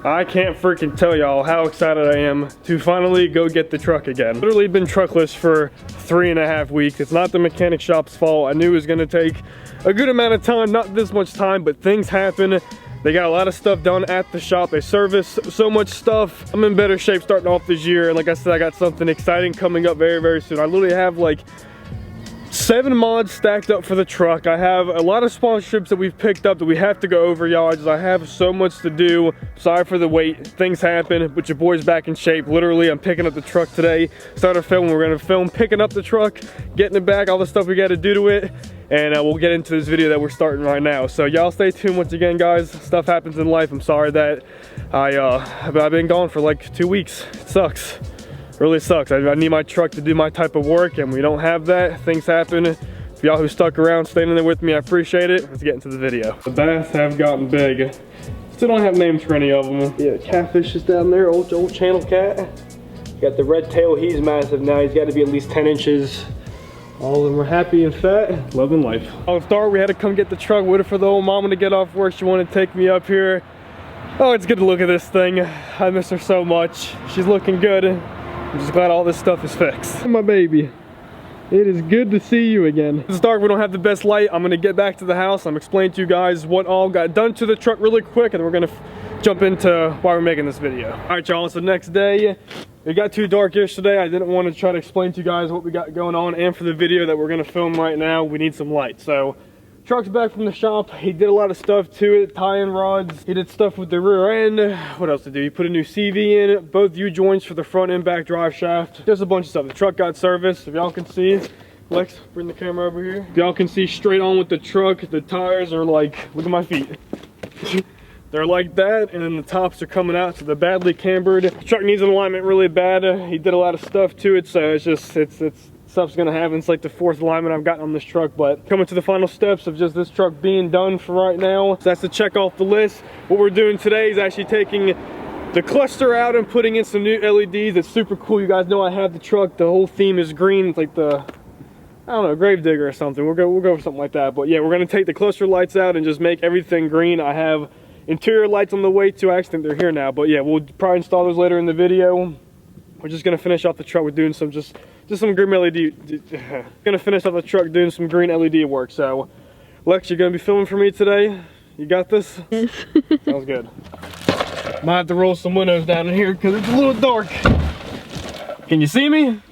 I can't freaking tell y'all how excited I am to finally go get the truck again. Literally been truckless for 3.5 weeks. It's not the mechanic shop's fault. I knew it was gonna take a good amount of time, not this much time, but things happen. They got a lot of stuff done at the shop. They service so much stuff. I'm in better shape starting off this year. And like I said, I got something exciting coming up very, very soon. I literally have like 7 mods stacked up for the truck. I have a lot of sponsorships that we've picked up that we have to go over, y'all. I have so much to do. Sorry for the wait. Things happen, but your boy's back in shape. Literally, I'm picking up the truck today. Started filming. We're gonna film picking up the truck, getting it back, all the stuff we got to do to it. And we'll get into this video that we're starting right now. So y'all stay tuned once again, guys. Stuff happens in life. I'm sorry that I've been gone for like 2 weeks. It sucks. It really sucks. I need my truck to do my type of work, and we don't have that. Things happen. For y'all who stuck around, staying in there with me, I appreciate it. Let's get into the video. The bass have gotten big. Still don't have names for any of them. Yeah, catfish is down there, old channel cat. Got the red tail, he's massive now. He's got to be at least 10 inches. All of them are happy and fat, loving life. On the start, we had to come get the truck, waited for the old mama to get off work. She wanted to take me up here. Oh, it's good to look at this thing. I miss her so much. She's looking good. I'm just glad all this stuff is fixed. My baby, it is good to see you again. It's dark, we don't have the best light. I'm gonna get back to the house. I'm explaining to you guys what all got done to the truck really quick, and then we're gonna jump into why we're making this video. All right, y'all, it's the next day. It got too dark yesterday. I didn't want to try to explain to you guys what we got going on, and for the video that we're gonna film right now, we need some light. So, truck's back from the shop. He did a lot of stuff to it, tie-in rods. He did stuff with the rear end. What else did he do? He put a new CV in it, both U-joints for the front and back drive shaft. Just a bunch of stuff. The truck got serviced, if y'all can see. Lex, bring the camera over here. If y'all can see straight on with the truck, the tires are like, look at my feet. They're like that, and then the tops are coming out, so they're badly cambered. The truck needs an alignment really bad. He did a lot of stuff to it, so it's stuff's gonna happen. It's like the 4th alignment I've gotten on this truck, but coming to the final steps of just this truck being done for right now. So that's to check off the list. What we're doing today is actually taking the cluster out and putting in some new LEDs. It's super cool. You guys know I have the truck. The whole theme is green. It's like the, I don't know, Gravedigger or something. We'll go for something like that. But yeah, we're gonna take the cluster lights out and just make everything green. I have interior lights on the way too. I actually think they're here now, but yeah, we'll probably install those later in the video. We're just gonna finish off the truck with doing some just some green LED. Gonna finish off the truck doing some green LED work. So, Lex, you're gonna be filming for me today. You got this? Yes. Sounds good. Might have to roll some windows down in here because it's a little dark. Can you see me?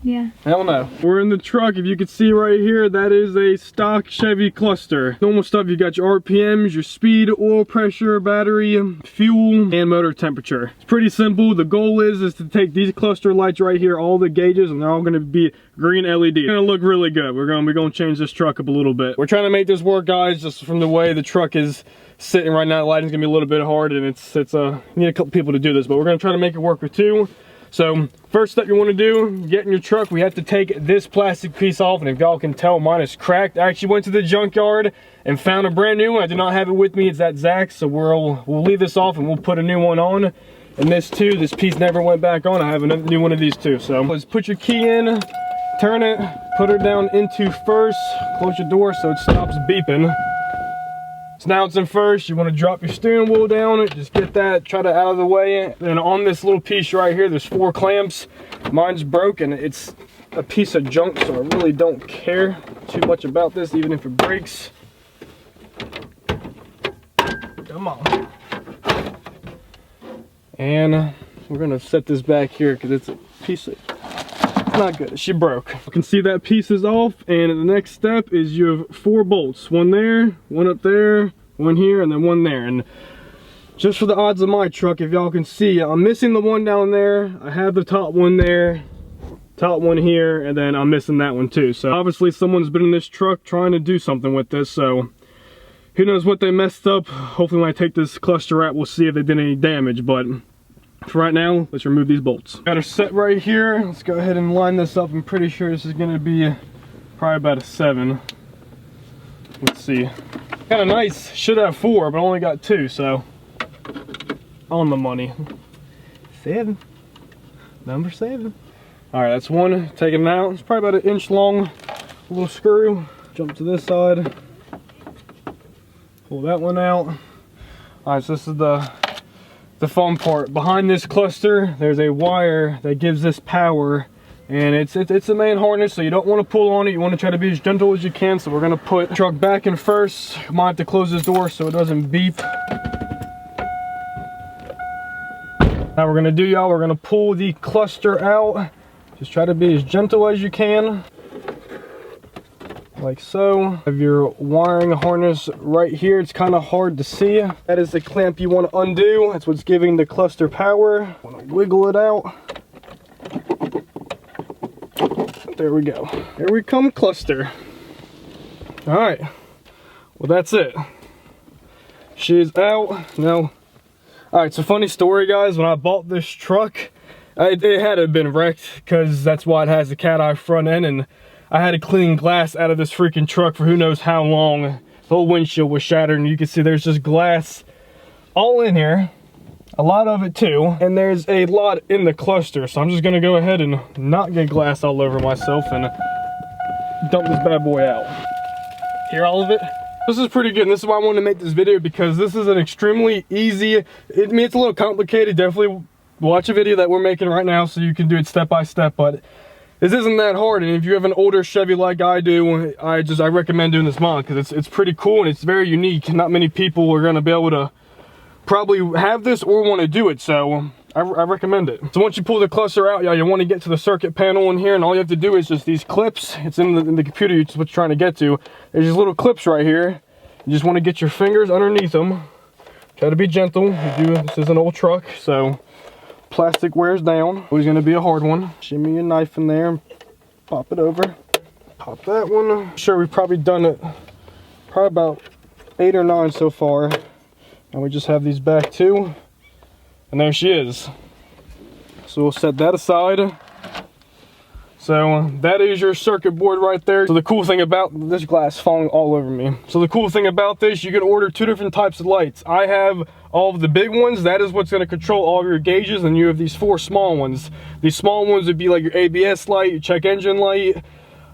Yeah. Hell no. We're in the truck. If you can see right here, that is a stock Chevy cluster. Normal stuff, you got your RPMs, your speed, oil pressure, battery, fuel, and motor temperature. It's pretty simple. The goal is to take these cluster lights right here, all the gauges, and they're all gonna be green LED. It's gonna look really good. We're gonna change this truck up a little bit. We're trying to make this work, guys, just from the way the truck is sitting right now. The lighting's gonna be a little bit hard, and it's you need a couple people to do this, but we're gonna try to make it work with 2. So, first step you want to do, get in your truck, we have to take this plastic piece off, and if y'all can tell, mine is cracked. I actually went to the junkyard and found a brand new one. I did not have it with me. It's at Zach's, so we'll leave this off and we'll put a new one on. And this too, this piece never went back on. I have a new one of these too. So, let's put your key in, turn it, put her down into first, close your door so it stops beeping. So now it's in first. You want to drop your steering wheel down, just get that, try to out of the way. Then on this little piece right here, there's 4 clamps. Mine's broken. It's a piece of junk, so I really don't care too much about this, even if it breaks. Come on. And we're gonna set this back here because it's a piece of, it's not good. She broke. You can see that piece is off, and the next step is you have 4 bolts. One there, one up there, one here, and then one there. And just for the odds of my truck, if y'all can see, I'm missing the one down there. I have the top one there, top one here, and then I'm missing that one too. So obviously someone's been in this truck trying to do something with this, so who knows what they messed up. Hopefully when I take this cluster out, we'll see if they did any damage, but for right now, let's remove these bolts. Got her set right here. Let's go ahead and line this up. I'm pretty sure this is gonna be probably about a 7. Let's see. Kind of nice. Should have 4, but only got 2, so on the money. 7. Number 7. All right, that's one. Taking it out. It's probably about 1 inch long. A little screw. Jump to this side. Pull that one out. All right, so this is the the fun part. Behind this cluster, there's a wire that gives this power, and it's the main harness, so you don't want to pull on it. You want to try to be as gentle as you can. So we're going to put the truck back in first. Might have to close this door so it doesn't beep. Now we're going to do, y'all, we're going to pull the cluster out. Just try to be as gentle as you can. Like so. Have your wiring harness right here. It's kind of hard to see. That is the clamp you want to undo. That's what's giving the cluster power. Want to wiggle it out. There we go. Here we come, cluster. All right. Well, that's it. She's out now. All right, so funny story, guys. When I bought this truck, it had to have been wrecked because that's why it has the cat eye front end, and I had to clean glass out of this freaking truck for who knows how long. The whole windshield was shattered, and you can see there's just glass all in here. A lot of it too, and there's a lot in the cluster, so I'm just gonna go ahead and not get glass all over myself and dump this bad boy out. Hear all of it? This is pretty good, and this is why I wanted to make this video, because this is an extremely easy, I mean, it's a little complicated. Definitely watch a video that we're making right now so you can do it step by step, but this isn't that hard. And if you have an older Chevy like I do, I recommend doing this mod because it's pretty cool and it's very unique. Not many people are going to be able to probably have this or want to do it, so I recommend it. So once you pull the cluster out, you want to get to the circuit panel in here, and all you have to do is just these clips. It's in the computer, it's what you're trying to get to. There's these little clips right here. You just want to get your fingers underneath them. Try to be gentle. This is an old truck, so plastic wears down. Always going to be a hard one. Shimmy your knife in there, pop it over. Pop that one. I'm sure we've probably done it probably about 8 or 9 so far. And we just have these back too. And there she is. So we'll set that aside. So that is your circuit board right there. So the cool thing about this glass falling all over me. So the cool thing about this, you can order 2 different types of lights. I have all of the big ones. That is what's going to control all of your gauges. And you have these 4 small ones. These small ones would be like your ABS light, your check engine light,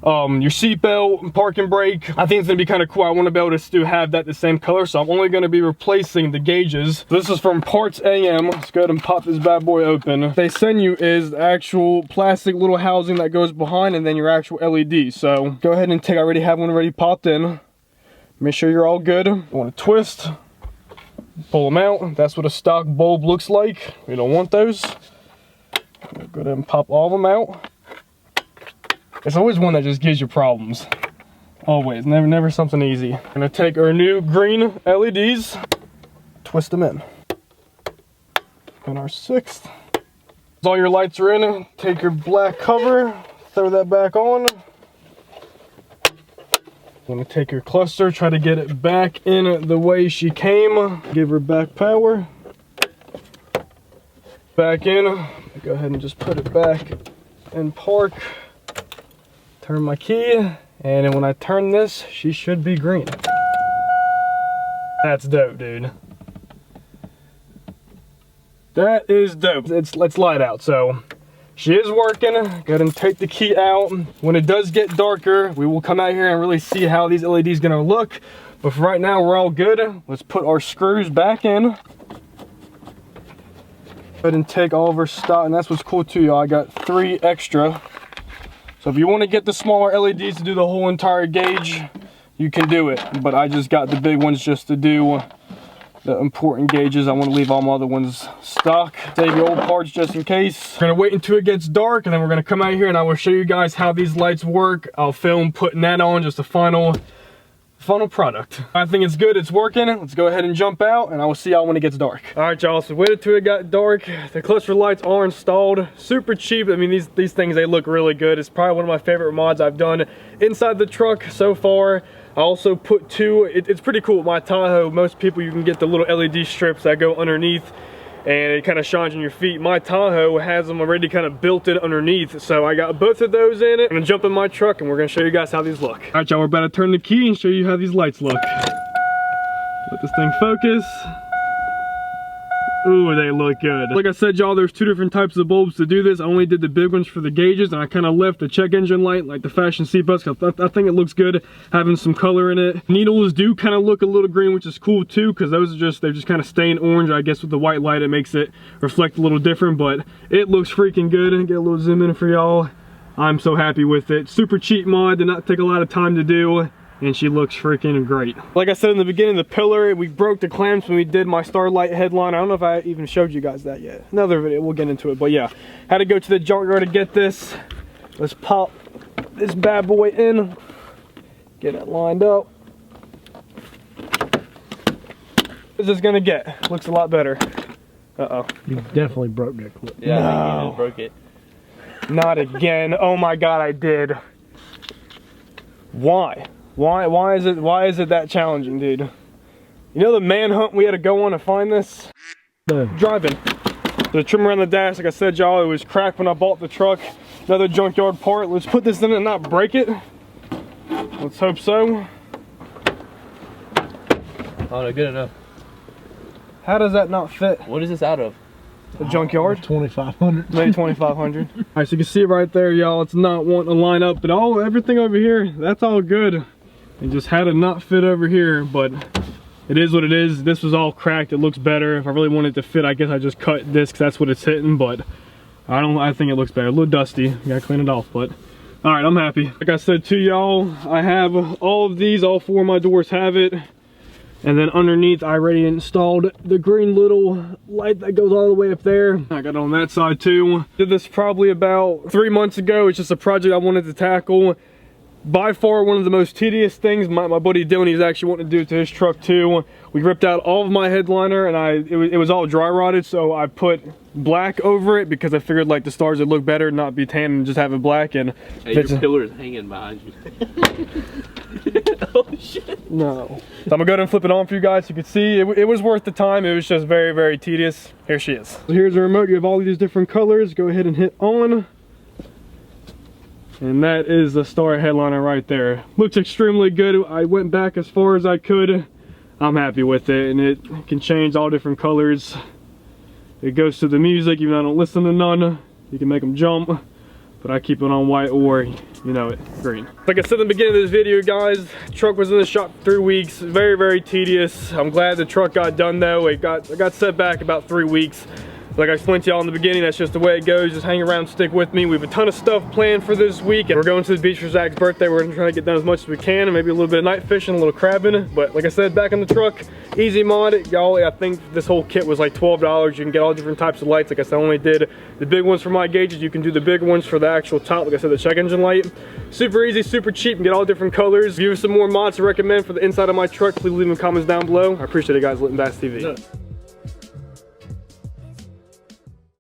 your seatbelt, parking brake. I think it's gonna be kind of cool. I want to be able to have that the same color, so I'm only going to be replacing the gauges. This is from Parts AM. Let's go ahead and pop this bad boy open. They send you is the actual plastic little housing that goes behind, and then your actual LED. So go ahead and take. I already have one already popped in. Make sure you're all good. You want to twist, pull them out. That's what a stock bulb looks like. We don't want those. Go ahead and pop all of them out. It's always one that just gives you problems. Always, never something easy. I'm gonna take our new green LEDs, twist them in. And our 6th. All your lights are in, take your black cover, throw that back on. I'm gonna take your cluster, try to get it back in the way she came. Give her back power. Back in. Go ahead and just put it back in park. Turn my key, and then when I turn this, she should be green. That's dope, dude. That is dope. Let's light out. So she is working. Go ahead and take the key out. When it does get darker, we will come out here and really see how these LEDs gonna look. But for right now, we're all good. Let's put our screws back in. Go ahead and take all of our stock, and that's what's cool too, y'all. I got 3 extra. So if you want to get the smaller LEDs to do the whole entire gauge, you can do it. But I just got the big ones just to do the important gauges. I want to leave all my other ones stock. Save your old parts just in case. We're going to wait until it gets dark, and then we're going to come out here and I will show you guys how these lights work. I'll film putting that on, just a final product. I think it's good, it's working. Let's go ahead and jump out, and I will see y'all when it gets dark. All right, y'all, so waited till it got dark. The cluster lights are installed. Super cheap. I mean, these things, they look really good. It's probably one of my favorite mods I've done inside the truck so far. I also put 2, it's pretty cool with my Tahoe. Most people, you can get the little LED strips that go underneath, and it kind of shines on your feet. My Tahoe has them already kind of built in underneath, so I got both of those in it. I'm gonna jump in my truck and we're gonna show you guys how these look. All right, y'all, we're about to turn the key and show you how these lights look. Let this thing focus. Ooh, they look good. Like I said, y'all, there's two different types of bulbs to do this. I only did the big ones for the gauges, and I kind of left the check engine light, like the fashion seatbelts, because I think it looks good having some color in it. Needles do kind of look a little green, which is cool too, because those are they're just kind of staying orange. I guess with the white light, it makes it reflect a little different, but it looks freaking good. Get a little zoom in for y'all. I'm so happy with it. Super cheap mod, did not take a lot of time to do, and she looks freaking great. Like I said in the beginning, the pillar, we broke the clamps when we did my Starlight headline. I don't know if I even showed you guys that yet. Another video, we'll get into it, but yeah. Had to go to the junkyard to get this. Let's pop this bad boy in. Get it lined up. What is this gonna get? Looks a lot better. Uh-oh. You definitely broke that clip. Yeah, No. I think you just broke it. Not again. Oh my God, I did. Why? Why is it that challenging, dude? You know the manhunt we had to go on to find this? Driving. The trim around the dash, like I said, y'all, it was cracked when I bought the truck. Another junkyard part. Let's put this in and not break it. Let's hope so. Oh no, good enough. How does that not fit? What is this out of? The junkyard? 2,500. Maybe 2,500. All right, so you can see right there, y'all, it's not wanting to line up, but everything over here, that's all good. It just had to not fit over here, but it is what it is. This was all cracked. It looks better. If I really wanted it to fit, I guess I just cut this because that's what it's hitting, but I think it looks better. A little dusty. You gotta clean it off, but all right, I'm happy. Like I said to y'all, I have all of these, all four of my doors have it. And then underneath, I already installed the green little light that goes all the way up there. I got it on that side too. Did this probably about 3 months ago. It's just a project I wanted to tackle. By far one of the most tedious things. My buddy Dylan, he's actually wanting to do it to his truck too. We ripped out all of my headliner, and it was all dry rotted, so I put black over it because I figured like the stars would look better, not be tan and just have it black. And hey, your pillar is hanging behind you. Oh shit. No. So I'm gonna go ahead and flip it on for you guys so you can see it was worth the time. It was just very, very tedious. Here she is. So here's the remote. You have all these different colors. Go ahead and hit on. And that is the star headliner right there. Looks extremely good. I went back as far as I could. I'm happy with it, and it can change all different colors. It goes to the music, even though I don't listen to none. You can make them jump, but I keep it on white or, you know it, green. Like I said in the beginning of this video, guys, the truck was in the shop for 3 weeks. Very, very tedious. I'm glad the truck got done though. I got set back about 3 weeks. Like I explained to y'all in the beginning, that's just the way it goes. Just hang around, stick with me. We have a ton of stuff planned for this week. And we're going to the beach for Zach's birthday. We're gonna try to get done as much as we can, and maybe a little bit of night fishing, a little crabbing. But like I said, back in the truck, easy mod. Y'all, I think this whole kit was like $12. You can get all different types of lights. Like I said, I only did the big ones for my gauges. You can do the big ones for the actual top. Like I said, the check engine light. Super easy, super cheap, and get all different colors. If you have some more mods to recommend for the inside of my truck, please leave them in the comments down below. I appreciate it, guys. Lit and Bass TV.